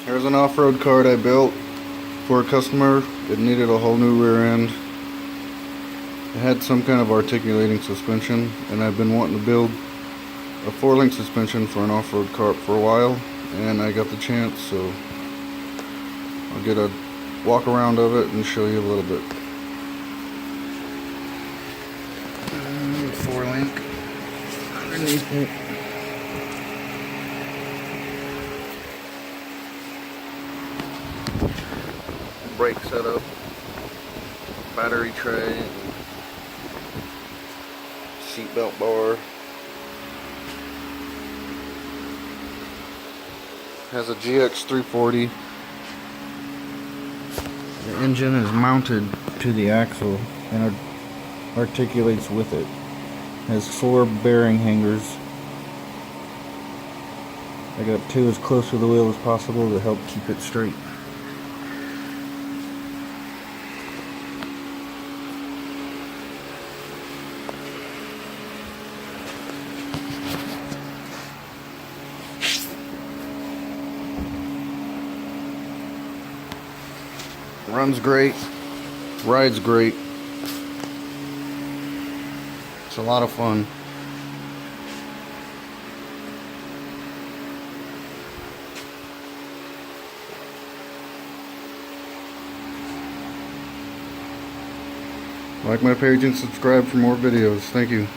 Here's an off-road kart I built for a customer. It needed a whole new rear end. It had some kind of articulating suspension, and I've been wanting to build a 4-link suspension for an off-road kart for a while, and I got the chance, so I'll get a walk around of it and show you a little bit. 4-link underneath it. Brake setup, battery tray, seat belt bar. Has a GX 340. The engine is mounted to the axle and articulates with it. Has 4 bearing hangers. I got 2 as close to the wheel as possible to help keep it straight. Runs great, rides great. It's a lot of fun. Like my page and subscribe for more videos. Thank you.